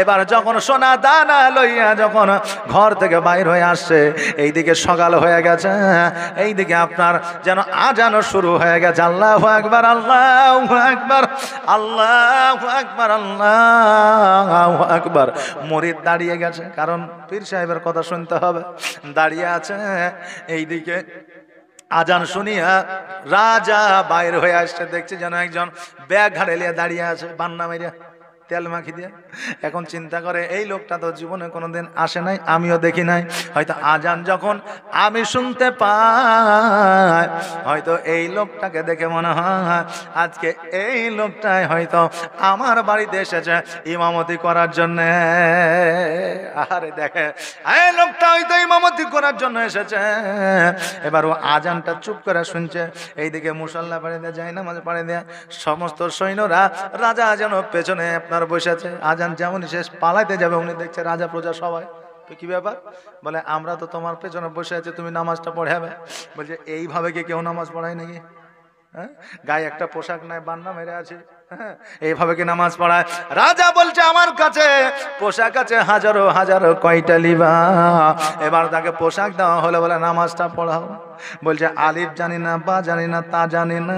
এবার যখন সোনা দানা লইয়া যখন ঘর থেকে বাইর হয়ে আসছে, এইদিকে সকাল হয়ে গেছে, এইদিকে আপনার যেন আজানও শুরু হয়ে গেছে। আল্লাহু আকবার, আল্লাহু আকবার, আল্লাহু আকবার, আল্লাহু আকবার। মুরিদ দাঁড়িয়ে গেছে, কারণ পীর সাহেবের কথা শুনতে হবে। দাঁড়িয়ে আছে, এইদিকে আজান শুনিয়া রাজা বাইর হয়ে আসছে, দেখছে যেন একজন ব্যাগ ঘাড়ে নিয়ে দাঁড়িয়ে আছে, বান্না মেরিয়া তেল মাখি দিয়ে। এখন চিন্তা করে এই লোকটা তো জীবনে কোনোদিন আসে নাই, আমিও দেখি নাই, হয়তো আজান যখন আমি শুনতে পাই, হয়তো এই লোকটাকে দেখে মনে হয় আজকে এই লোকটাই হয়তো আমার বাড়িতে এসেছে ইমামতি করার জন্য। আরে দেখে এই লোকটা হয়তো ইমামতি করার জন্য এসেছে। এবার ও আজানটা চুপ করে শুনছে, এইদিকে মুসল্লা পাড়ে দেয়া যায় না, মাঝে পাড়ে দেয়া সমস্ত সৈন্যরা রাজা যেন পেছনে আপনার বসে আছে। আজান যেমন শেষ পালাইতে যাবে, উনি দেখছে রাজা প্রজা সবাই। কি ব্যাপার? বলে আমরা তো তোমার পেছনে বসে আছি, তুমি নামাজটা পড়াবে। বলছে এইভাবে কি কেউ নামাজ পড়ায় নাকি? হ্যাঁ, গায়ে একটা পোশাক নাই, বান্না মেরে আছে, এইভাবে কি নামাজ পড়ায়? রাজা বলছে আমার কাছে পোশাক আছে হাজারো হাজারো, কয়টা লিবা? এবার তাকে পোশাক দেওয়া হলো, বলে নামাজটা পড়াও। বলছে আলিফ জানি না, বা জানি না, তা জানি না,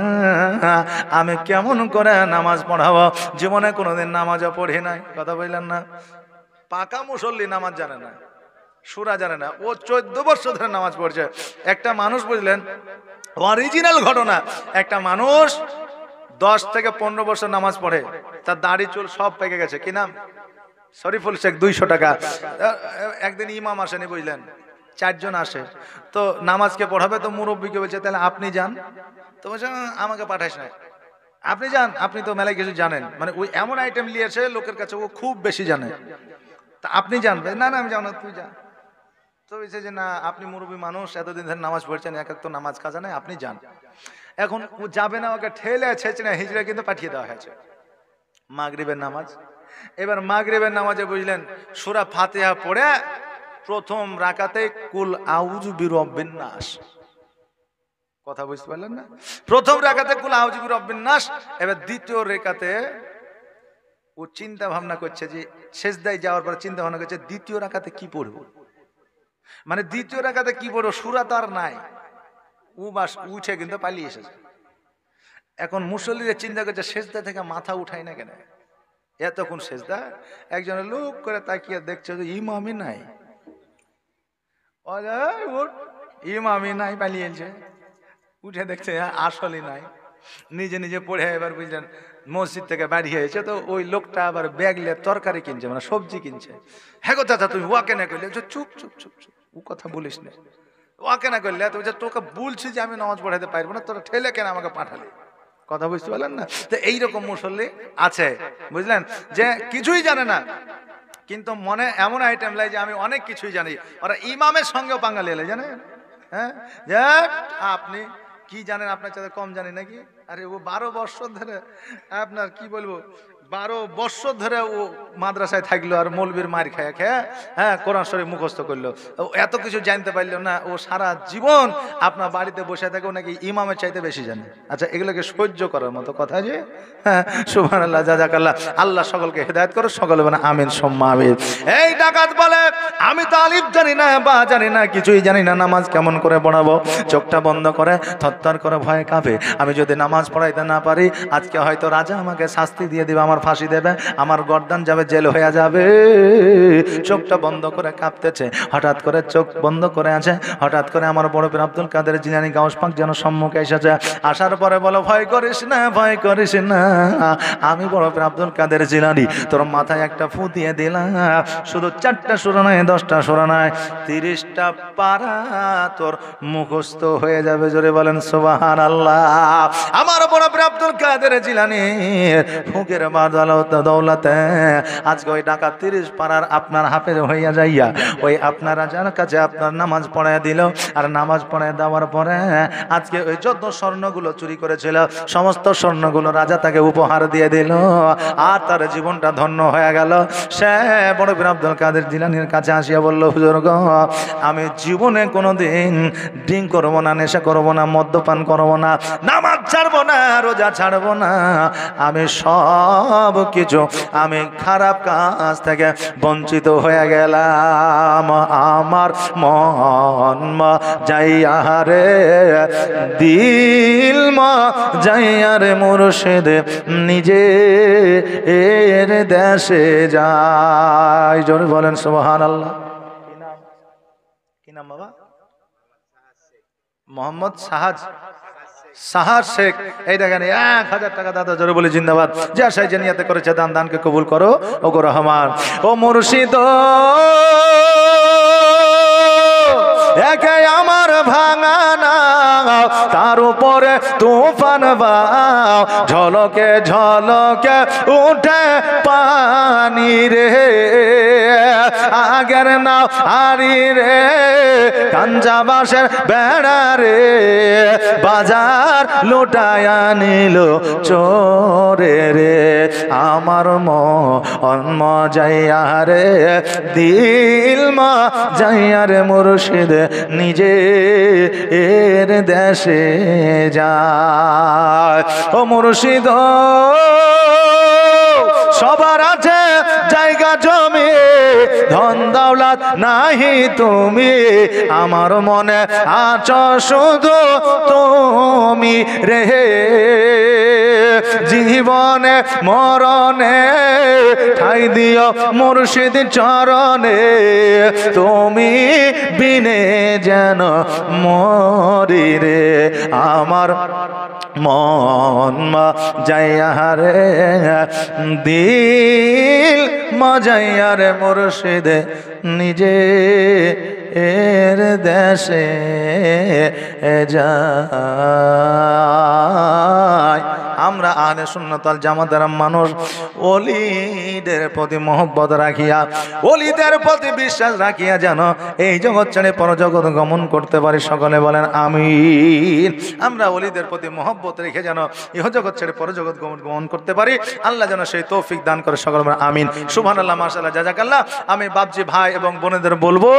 আমি কেমন করে নামাজ পড়াবো? জীবনে কোনোদিন নামাজও পড়ি নাই। কথা বললেন না? পাকা মুসল্লি নামাজ জানে না, সূরা জানে না। ও 14 বছর ধরে নামাজ পড়ছে। একটা মানুষ, বুঝলেন, অরিজিনাল ঘটনা, একটা মানুষ 10 থেকে 15 বছর নামাজ পড়ে, তার দাড়ি চুল সব পেকে গেছে। কি নাম? শরীফুল শেখ, 200 টাকা। একদিন ইমাম আসেনি, বুঝলেন, 4 জন আসে, তো নামাজকে পড়াবে, তো মুরব্বীকে বলছে তাহলে আপনি যান। তো বলছে আমাকে পাঠাইস না, আপনি যান, আপনি তো মেলায় কিছু জানেন। মানে ওই এমন আইটেম নিয়েছে লোকের কাছে, ও খুব বেশি জানে, তা আপনি যান। না না আমি যাও না, তুই যা। তো বলছে যে না, আপনি মুরব্বী মানুষ, এতদিন ধরে নামাজ পড়ছেন, এক এক তো নামাজ কাজা নেই, আপনি যান। এখন ও যাবে না, ওকে ঠেলে ছেঁচড়ে হিজড়ে কিন্তু পাঠিয়ে দেওয়া হয়েছে। মাগরিবের নামাজ, এবার মাগরিবের নামাজে বুঝলেন সূরা ফাতিহা পড়ে প্রথম রাকাতে কুল আউযু বিরব্বিন নাস। কথা বুঝতে পারলেন না? প্রথম রাকাতে কুল আউযু বিরব্বিন নাস। এবার দ্বিতীয় রাকাতে ও চিন্তা ভাবনা করছে, যে সেজদায় যাওয়ার পর চিন্তা ভাবনা করছে দ্বিতীয় রাকাতে কি পড়বো, মানে দ্বিতীয় রাকাতে কি পড়বো, সূরা তো আর নাই। ও বাস উঠে কিন্তু পালিয়ে এসেছে। এখন মুসল্লিরা চিন্তা করছে সেজদা থেকে মাথা উঠাই না কেন, এতক্ষণ সেজদা। একজনের লোক করে তাকিয়ে দেখছে যে ইমামই নাই, ইমামই নাই, পালিয়েছে। উঠে দেখছে আসলই নাই, নিজে নিজে পড়ে। এবার বুঝলেন মসজিদ থেকে বাড়ি হয়েছে, তো ওই লোকটা আবার ব্যাগ নিয়ে তরকারি কিনছে, মানে সবজি কিনছে। হ্যাঁ গো চাচা, তুমি ওয়াকে না করলে? চুপ চুপ চুপ চুপ, ও কথা বলিস না। ওয়াকে না করলে? তো তোকে বলছি যে আমি নামাজ পড়াতে পারবো না, তোরা ঠেলে কেন আমাকে পাঠালি? কথা বুঝতে পারলেন না? তো এইরকম মুসল্লি আছে, বুঝলেন, যে কিছুই জানে না, কিন্তু মনে এমন আইটেম লাই যে আমি অনেক কিছুই জানি। ওরা ইমামের সঙ্গেও পাঙ্গালি এলে, জানেন? হ্যাঁ, আপনি কি জানেন, আপনার চাইতে কম জানি নাকি? আরে ও 12 বছর ধরে, আপনার কি বলবো, 12 বছর ধরে ও মাদ্রাসায় থাকলো, আর মৌলবীর মার খেয়ে খেয়ে হ্যাঁ কোরআন শরীফ মুখস্থ করলো। ও এত কিছু জানতে পারলো না, ও সারা জীবন আপনার বাড়িতে বসে থাকে, ও নাকি ইমামের চাইতে বেশি জানে। আচ্ছা, এগুলোকে সহ্য করার মতো কথা যে? হ্যাঁ, সুবহানাল্লাহ, জাযাকাল্লাহ। আল্লাহ সকলকে হেদায়েত করো, সকলে বলে আমিন সুম্মা আমিন। এই ডাকাত বলে আমি তো আলিফ জানি না, বা জানি না, কিছুই জানি না, নামাজ কেমন করে পড়াবো? চোখটা বন্ধ করে থরথর করে ভয় কাঁপে। আমি যদি নামাজ পড়াইতে না পারি, আজকে হয়তো রাজা আমাকে শাস্তি দিয়ে দিবে, আমার ফাঁসি দেবে, আমার গর্দান যাবে, জেল হয়ে যাবে। চোখটা বন্ধ করে কাঁপতেছে, হঠাৎ করে চোখ বন্ধ করে আছে, হঠাৎ করে আমার বড় পীর আব্দুল কাদের জিলানী গাউস পাক যেন সম্মুখে এসেছে। আসার পরে বলো ভয় করিস না, ভয় করিস না, আমি বড় পীর আব্দুল কাদের জিলানী, তোর মাথায় একটা ফু দিয়ে দিলাম। শুধু 4টা সূরা নয়, 10টা সূরা নয়, 30টা পারা তোর মুখস্থ হয়ে যাবে। জোরে বলেন সুবহানাল্লাহ। আমার বড় পীর আব্দুল কাদের জিলানী ফুকের দৌলতে আজকে ওই ঢাকা 30 পারার আপনার হাফেজ হইয়া যাইয়া, ওই আপনারা যার কাছে আপনার নামাজ পড়ায় দিল, আর নামাজ পড়ায় দেওয়ার পরে আজকে ওই যত স্বর্ণগুলো চুরি করেছিল, সমস্ত স্বর্ণগুলো রাজা তাকে উপহার দিয়ে দিল, আর তার জীবনটা ধন্য হয়ে গেল। সে বড় পীর আব্দুল কাদের জিলানীর কাছে আসিয়া বলল, হুজুর গো, আমি জীবনে কোনোদিন ড্রিঙ্ক করবো না, নেশা করবো না, মদ্যপান করবো না, নামাজ ছাড়বো না, রোজা ছাড়বো না, আমি সব কিছু আমি খারাপ কাজ থেকে বঞ্চিত হয়ে গেলাম। আমার মন মা যাইয়া রে দিল মা যাইয়া রে মুর্শিদ নিজে এর দেশে যায়। জোরে বলেন সুবহানাল্লাহ। কি নাম বাবা? মোহাম্মদ সাহার শেখ। এই দেখেন 1000 টাকা দাদা, জোরে বলি জিন্দাবাদ। যে আশায় যে নিয়াতে করেছে দান, দানকে কবুল করো ও গো রহমান। ও মুর্শিদ একে আমার ভাঙানা, তার উপরে তুফান বাও, ঝলকে ঝলকে উঠে পানি রে। আগের নাও হারি রে কাঞ্জা বাঁশের বেড়া রে, বাজার লুটায়া নিল চোরে রে। আমার মন যাইয়া রে দিল মা যাইয়া রে মুর্শিদ নিজে এর দেশে যায়। ও মুর্শিদ সবার আছে জায়গা জমি, ধন দৌলত নাহি তুমি, আমার মনে আছো শুধু তুমি রে। জীবনে মরণে ঠাই দিও মুর্শিদ চরণে, তুমি বিনে যেন মরি রে। আমার মন মা যাইয়া রে দিল মা যাইয়া রে মুর্শিদ নিজে এর দেশে যায়। আমরা আহলে সুন্নাত ওয়াল জামাতের মানুষ ওলিদের প্রতি মহব্বত রাখিয়া, ওলিদের প্রতি বিশ্বাস রাখিয়া যেন এই জগৎ ছেড়ে পরজগৎ গমন করতে পারি। সকলে বলেন আমিন। আমরা ওলিদের প্রতি মহব্বত রেখে যেন ইহজগৎ ছেড়ে পরজগৎ গমন করতে পারি। আল্লাহ যেন সেই তৌফিক দান করে। সকলে বলেন আমিন। সুবহানাল্লাহ, মাশাআল্লাহ, জাযাকাল্লাহ। আমি বাপজি ভাই এবং বোনেদের বলবো